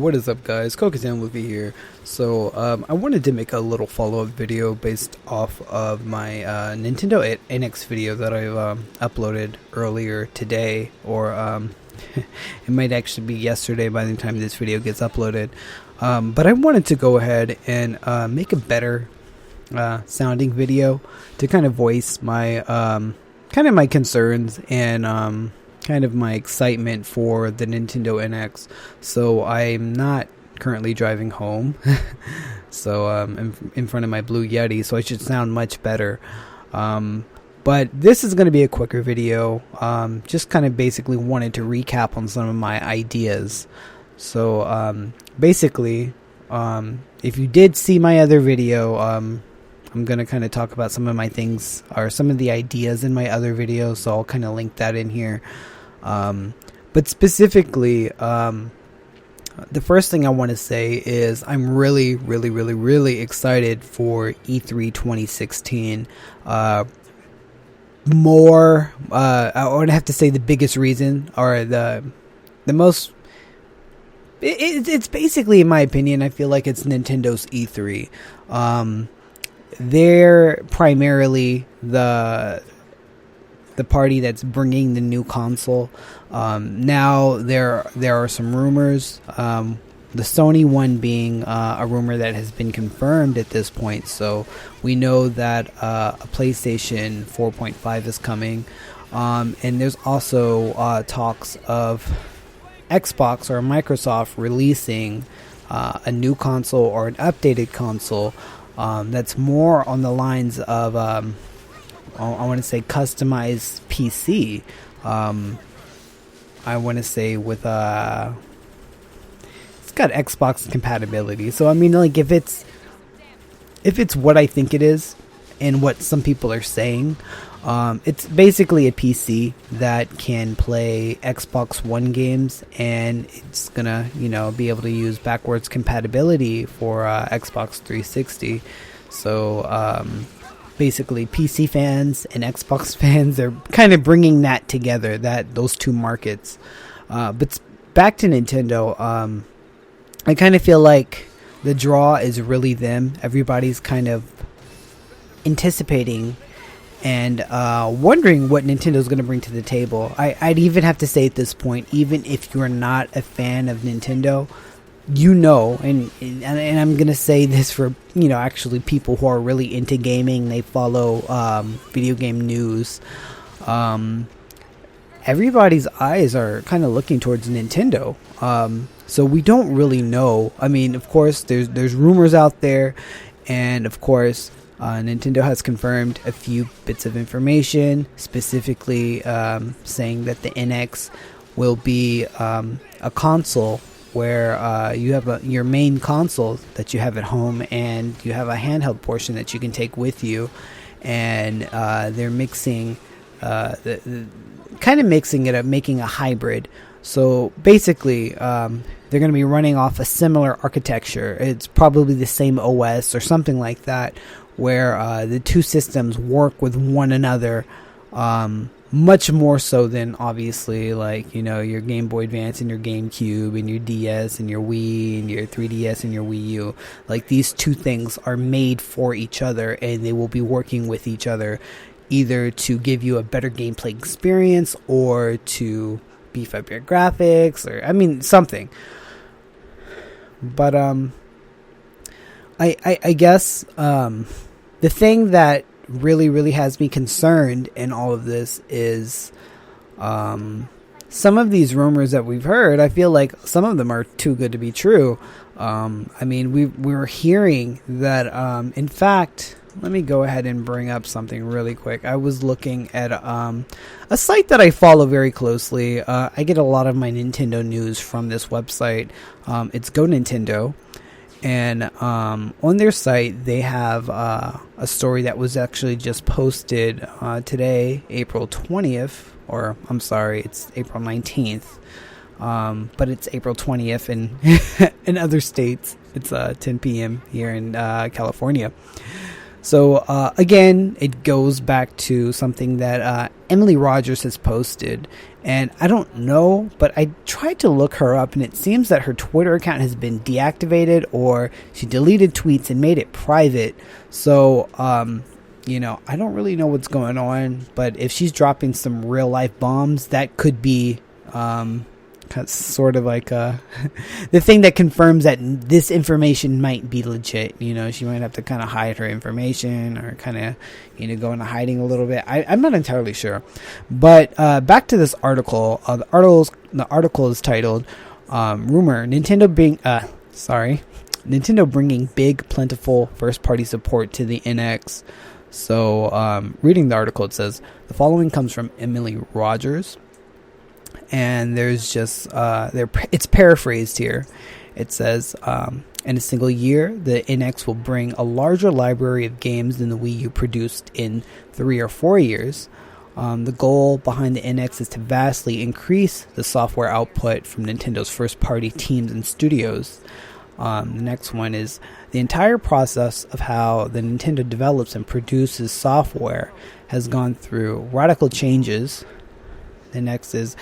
what is up, guys? Kokazan Luffy here. So, I wanted to make a little follow-up video based off of my Nintendo NX video that I've uploaded earlier today, or it might actually be yesterday by the time this video gets uploaded. But I wanted to go ahead and make a better sounding video to kind of voice my kind of my concerns and kind of my excitement for the Nintendo NX. So I'm not currently driving home, so in front of my Blue Yeti, so I should sound much better. But this is going to be a quicker video. Just kind of basically wanted to recap on some of my ideas. So basically, if you did see my other video, I'm going to kind of talk about some of my things, or some of the ideas in my other video, so I'll kind of link that in here. But specifically, the first thing I want to say is I'm really excited for E3 2016. I would have to say the biggest reason, or the most, it's basically, in my opinion, I feel like it's Nintendo's E3. They're primarily the party that's bringing the new console. Now there are some rumors, the Sony one being a rumor that has been confirmed at this point. So we know that a PlayStation 4.5 is coming, and there's also talks of Xbox or Microsoft releasing a new console or an updated console that's more on the lines of I want to say customized PC. I want to say with it's got Xbox compatibility. So I mean, like, if it's what I think it is and what some people are saying, it's basically a PC that can play Xbox One games, and it's gonna, be able to use backwards compatibility for Xbox 360. So basically, PC fans and Xbox fans, they're kind of bringing that together, those two markets. But back to Nintendo, I kind of feel like the draw is really them. Everybody's kind of anticipating and wondering what Nintendo's going to bring to the table. I'd even have to say at this point, even if you're not a fan of Nintendo, and I'm gonna say this for actually people who are really into gaming, they follow video game news. Everybody's eyes are kind of looking towards Nintendo. So we don't really know. I mean, of course, there's rumors out there, and of course, Nintendo has confirmed a few bits of information, specifically saying that the NX will be a console where you have your main console that you have at home, and you have a handheld portion that you can take with you, and they're mixing mixing it up, making a hybrid. So basically, they're going to be running off a similar architecture. It's probably the same OS or something like that, where the two systems work with one another, much more so than obviously like your Game Boy Advance and your GameCube and your DS and your Wii and your 3DS and your Wii U. Like, these two things are made for each other, and they will be working with each other, either to give you a better gameplay experience or to beef up your graphics, or something. But I guess the thing that really has me concerned in all of this is some of these rumors that we've heard. I feel like some of them are too good to be true. We're hearing that in fact, let me go ahead and bring up something really quick. I was looking at a site that I follow very closely. I get a lot of my Nintendo news from this website. It's Go Nintendo. And on their site, they have a story that was actually just posted today, April 20th, or I'm sorry, it's April 19th, but it's April 20th in other states. It's 10 p.m. here in California. So again, it goes back to something that Emily Rogers has posted, And I don't know, but I tried to look her up, and it seems that her Twitter account has been deactivated, or she deleted tweets and made it private. So, I don't really know what's going on, but if she's dropping some real life bombs, that could be sort of like the thing that confirms that this information might be legit. She might have to kind of hide her information, or kind of go into hiding a little bit. I'm not entirely sure, but back to this article. The article is titled "Rumor: Nintendo bringing big, plentiful first-party support to the NX." So, reading the article, it says the following comes from Emily Rogers. And there's just it's paraphrased here. It says, in a single year, the NX will bring a larger library of games than the Wii U produced in 3 or 4 years. The goal behind the NX is to vastly increase the software output from Nintendo's first-party teams and studios. The next one is the entire process of how the Nintendo develops and produces software has gone through radical changes. The next is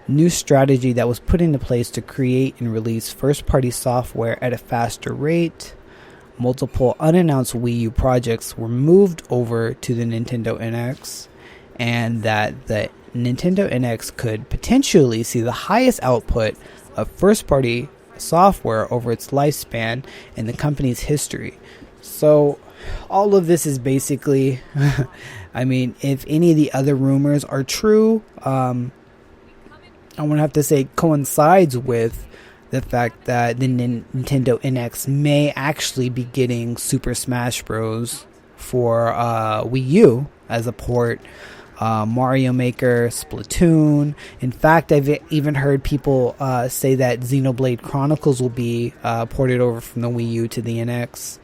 new strategy that was put into place to create and release first-party software at a faster rate. Multiple unannounced Wii U projects were moved over to the Nintendo NX, and that the Nintendo NX could potentially see the highest output of first-party software over its lifespan in the company's history. So all of this is basically if any of the other rumors are true, I want to have to say coincides with the fact that the Nintendo NX may actually be getting Super Smash Bros. For Wii U as a port, Mario Maker, Splatoon. In fact, I've even heard people say that Xenoblade Chronicles will be ported over from the Wii U to the NX.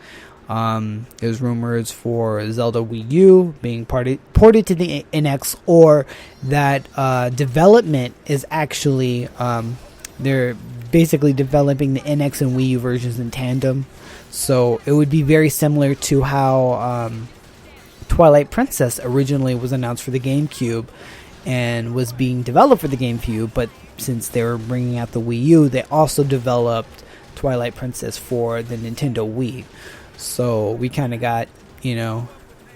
There's rumors for Zelda Wii U being ported to the NX, or that development is actually they're basically developing the NX and Wii U versions in tandem. So it would be very similar to how Twilight Princess originally was announced for the GameCube and was being developed for the GameCube, but since they were bringing out the Wii U, they also developed Twilight Princess for the Nintendo Wii. So we kind of got it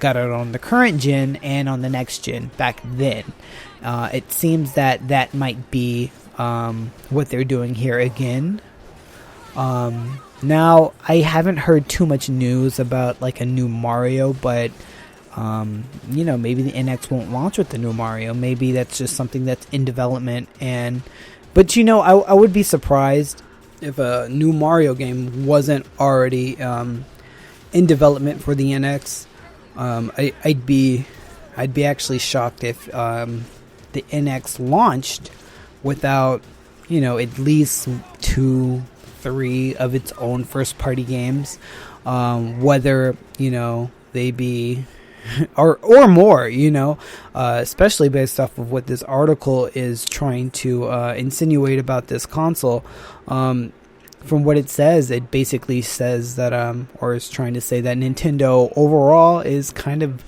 on the current gen and on the next gen back then. It seems that might be what they're doing here again. Now, I haven't heard too much news about like a new Mario, but maybe the NX won't launch with the new Mario. Maybe that's just something that's in development. But I would be surprised if a new Mario game wasn't already in development for the NX. I'd be actually shocked if the NX launched without at least 2-3 of its own first party games, whether they be or more, especially based off of what this article is trying to insinuate about this console. From what it says, it basically says that, or is trying to say that Nintendo overall is kind of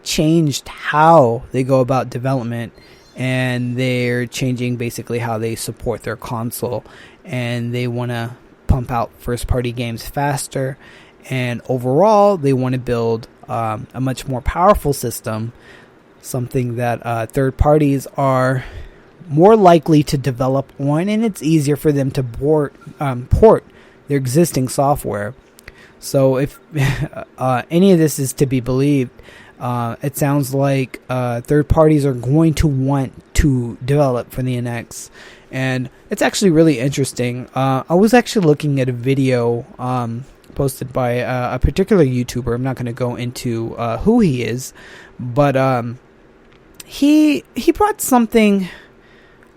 changed how they go about development, and they're changing basically how they support their console, and they want to pump out first-party games faster, and overall they want to build a much more powerful system, something that third parties are more likely to develop on, and it's easier for them to port their existing software. So if any of this is to be believed, it sounds like third parties are going to want to develop for the NX, and it's actually really interesting. I was actually looking at a video posted by a particular YouTuber. I'm not going to go into who he is, but he brought something.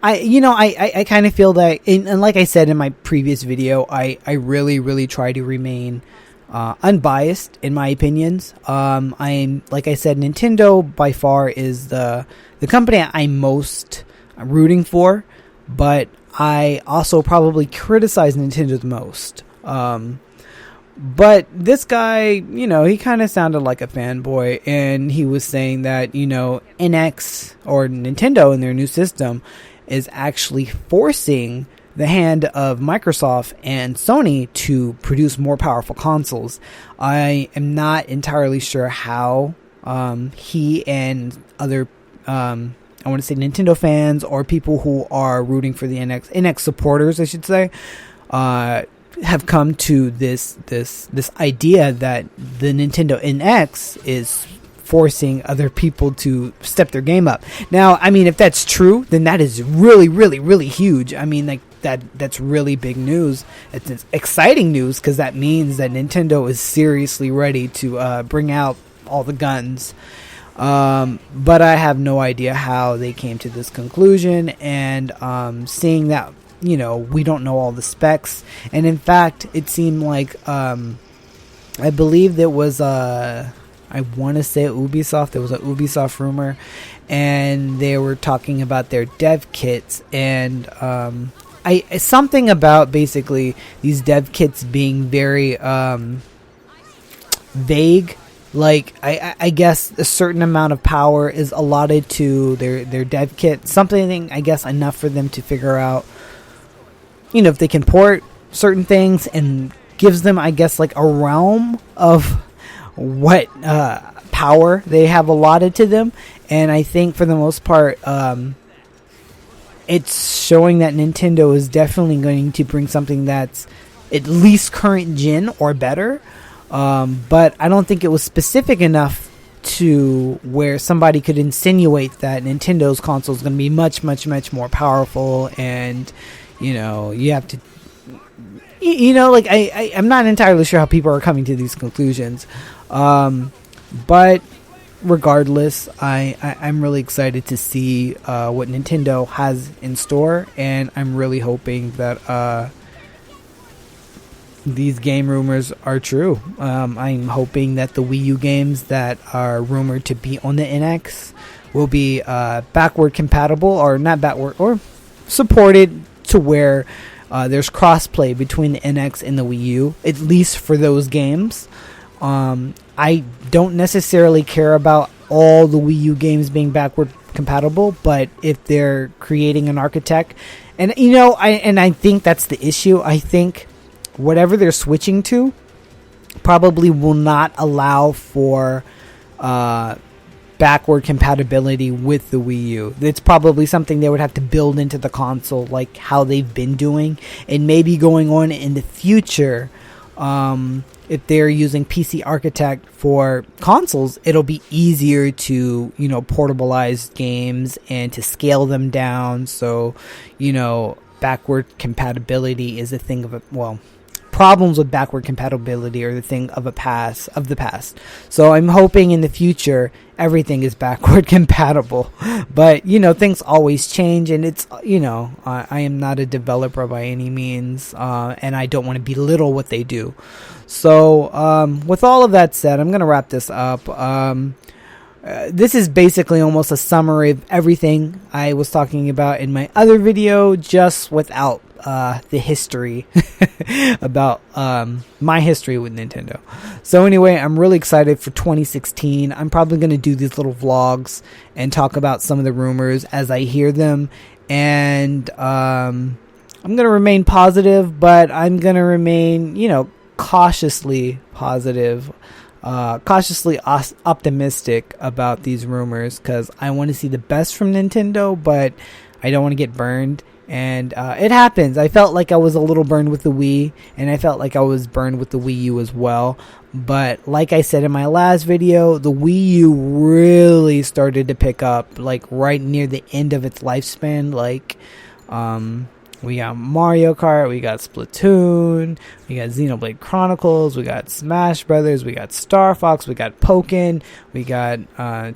I kind of feel that, and like I said in my previous video, I really try to remain unbiased in my opinions. I'm, like I said, Nintendo by far is the company I'm most rooting for, but I also probably criticize Nintendo the most. But this guy, he kind of sounded like a fanboy, and he was saying that, NX or Nintendo in their new system is actually forcing the hand of Microsoft and Sony to produce more powerful consoles. I am not entirely sure how he and other, I want to say Nintendo fans or people who are rooting for the NX supporters, I should say, have come to this idea that the Nintendo NX is forcing other people to step their game up. Now, I mean, if that's true, then that is really, really, really huge. I mean, like that's really big news. It's exciting news because that means that Nintendo is seriously ready to bring out all the guns. But I have no idea how they came to this conclusion, and seeing that we don't know all the specs, and in fact it seemed like I believe there was I want to say Ubisoft. There was a Ubisoft rumor, and they were talking about their dev kits, and something about basically these dev kits being very vague. Like I guess a certain amount of power is allotted to their dev kit. Something, I guess, enough for them to figure out, if they can port certain things, and gives them, I guess, like a realm of what power they have allotted to them. And I think for the most part, it's showing that Nintendo is definitely going to bring something that's at least current gen or better. But I don't think it was specific enough to where somebody could insinuate that Nintendo's console is going to be much, much, much more powerful, and you have to, like I'm not entirely sure how people are coming to these conclusions. But regardless, I'm really excited to see what Nintendo has in store, and I'm really hoping that these game rumors are true. I'm hoping that the Wii U games that are rumored to be on the NX will be backward compatible, or not backward, or supported to where there's crossplay between the NX and the Wii U, at least for those games. I don't necessarily care about all the Wii U games being backward compatible, but if they're creating an architect, and I think that's the issue. I think whatever they're switching to probably will not allow for backward compatibility with the Wii U. It's probably something they would have to build into the console, like how they've been doing, and maybe going on in the future. If they're using PC Architect for consoles, it'll be easier to, portabilize games and to scale them down. So, backward compatibility is a thing of problems with backward compatibility are the thing of the past. So I'm hoping in the future everything is backward compatible. But things always change, and it's I am not a developer by any means, and I don't want to belittle what they do. So with all of that said, I'm gonna wrap this up. This is basically almost a summary of everything I was talking about in my other video, just without the history about my history with Nintendo. So anyway, I'm really excited for 2016. I'm probably going to do these little vlogs and talk about some of the rumors as I hear them, and I'm going to remain positive, but I'm going to remain, cautiously positive, cautiously optimistic about these rumors, because I want to see the best from Nintendo, but I don't want to get burned. And it happens. I felt like I was a little burned with the Wii, and I felt like I was burned with the Wii U as well. But like I said in my last video, the Wii U really started to pick up, like right near the end of its lifespan. Like, we got Mario Kart, we got Splatoon, we got Xenoblade Chronicles, we got Smash Brothers, we got Star Fox, we got Pokken, we got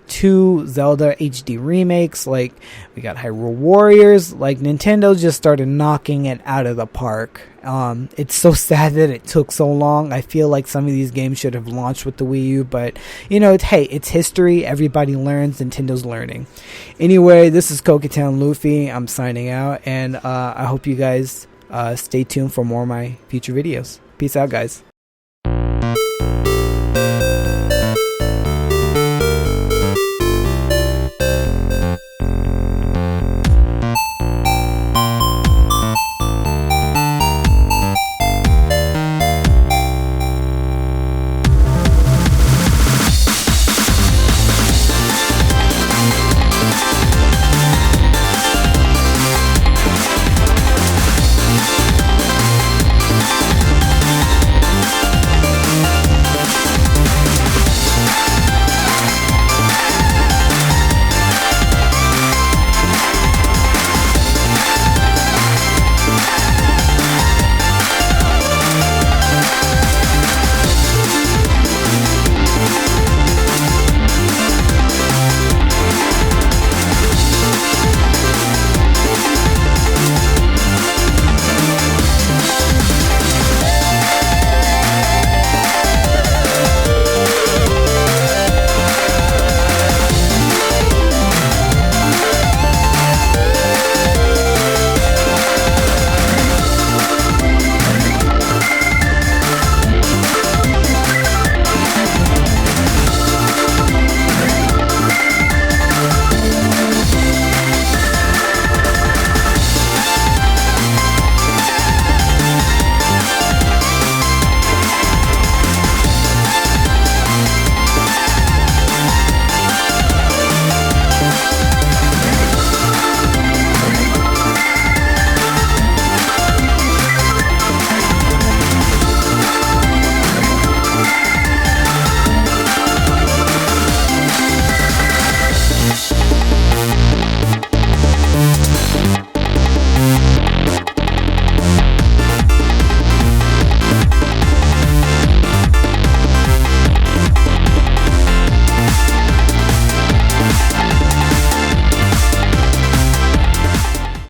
2 Zelda HD remakes, like we got Hyrule Warriors. Like, Nintendo just started knocking it out of the park. It's so sad that it took so long. I feel like some of these games should have launched with the Wii U, but it's history. Everybody learns. Nintendo's learning. Anyway, this is Koketown Luffy. I'm signing out, and I hope you guys stay tuned for more of my future videos. Peace out, guys.